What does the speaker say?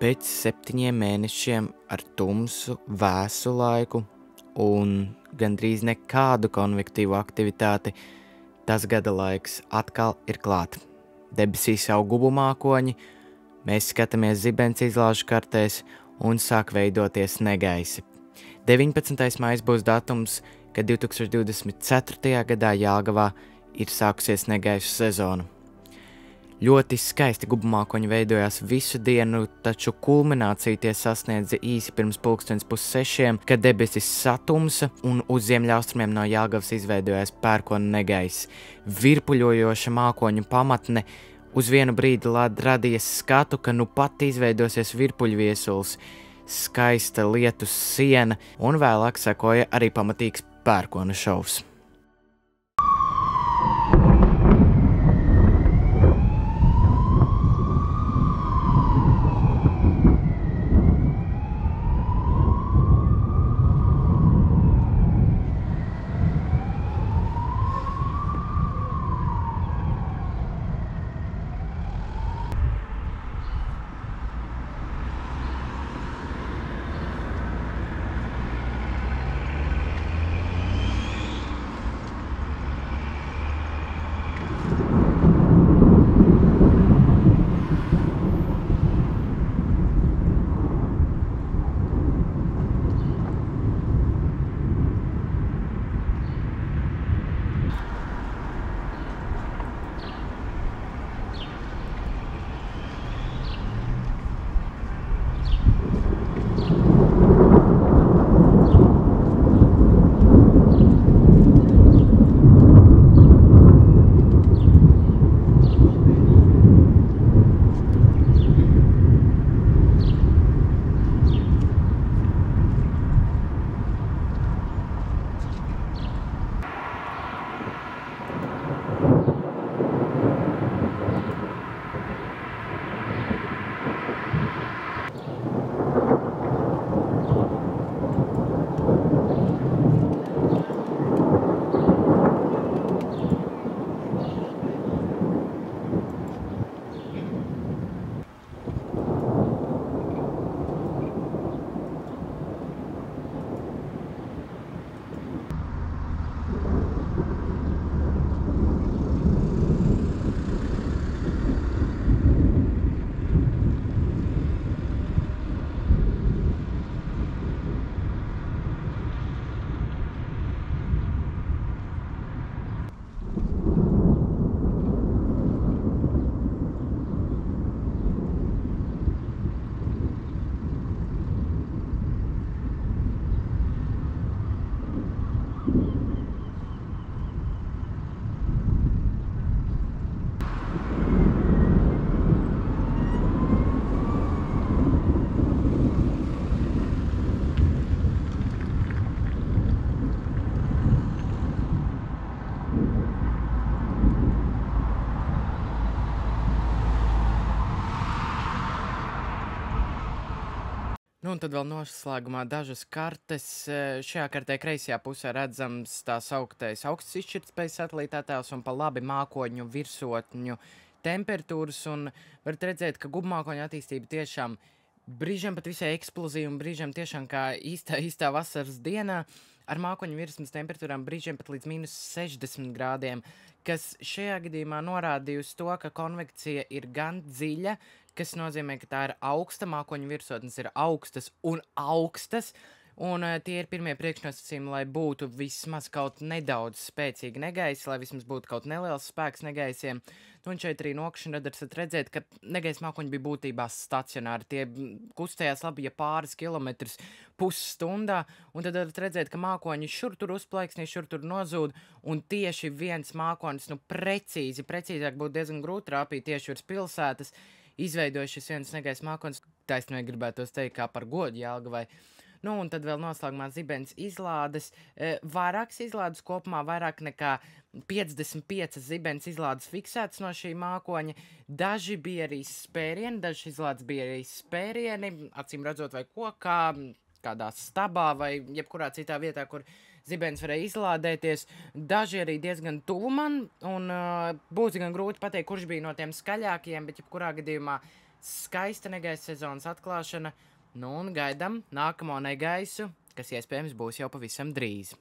Pēc 7 mēnešiem ar tumsu, vēsu laiku un gandrīz nekādu konvektīvu aktivitāti, tas gada laiks atkal ir klāt. Debesīs aug gubu mākoņi, mēs skatāmies zibens izlāžu kartēs un sāk veidoties negaisi. 19. maijs būs datums, kad 2024. gadā Jelgavā ir sākusies negaisu sezona. Ļoti skaisti gubumākoņi veidojās visu dienu, taču kulminācija tie sasniedza īsi pirms 5:30, kad debesis satumsa un uz ziemeļaustrumiem no Jelgavas izveidojās pērkona negaiss. Virpuļojoša mākoņu pamatne uz vienu brīdi radīja skatu, ka nu pat izveidosies virpuļviesulis, skaista lietus siena un vēlāk sekoja arī pamatīgs pērkona šovs. Un tad vēl noslēgumā dažas kartes. Šajā kartē kreisajā pusē redzams tā sauktais augsts izšķirtspējas satelīta attēls un pa labi mākoņu virsotņu temperatūras. Un varat redzēt, ka gubumākoņu attīstība tiešām brīžiem pat visai eksplozīva un brīžiem tiešām kā īstā vasaras dienā ar mākoņu virsmas temperatūrām brīžiem pat līdz -60 grādiem, kas šajā gadījumā norādīja uz to, ka konvekcija ir gan dziļa, kas nozīmē, ka tā ir augsta, mākoņu virsotnes ir augstas un augstas, un tie ir pirmie priekšnosacījumi, lai būtu vismaz kaut nedaudz spēcīgi negaisi, lai vismaz būtu kaut neliels spēks negaisiem. Un šeit arī nokrišana radars redzēt, ka negaisa mākoņi bija būtībā stacionāri. Tie kustējās labi, ja pāris kilometrus pusstundā, un tad varat redzēt, ka mākoņi šur tur uzplaiksnīja, šur tur nozūd, un tieši viens mākonis, precīzāk būtu diezgan grūti rāpīt tieši virs pilsētas, izveidoja šis viens negaisa mākonis, taisnīgi gribētos teikt, kā par godu Jelgavai. Un tad vēl noslēgumā zibens izlādes. Vairākas izlādes kopumā, vairāk nekā 55 zibens izlādes fiksētas no šī mākoņa. Daži bija arī spērieni, dažas izlādes bija arī spērieni, acīm redzot vai kokā, kādā stabā vai jebkurā citā vietā, kur zibens varēja izlādēties. Daži arī diezgan tuvu man, un būs gan grūti pateikt, kurš bija no tiem skaļākajiem, bet jebkurā gadījumā skaista negaisa sezonas atklāšana. Nu un gaidam nākamo negaisu, kas iespējams būs jau pavisam drīz.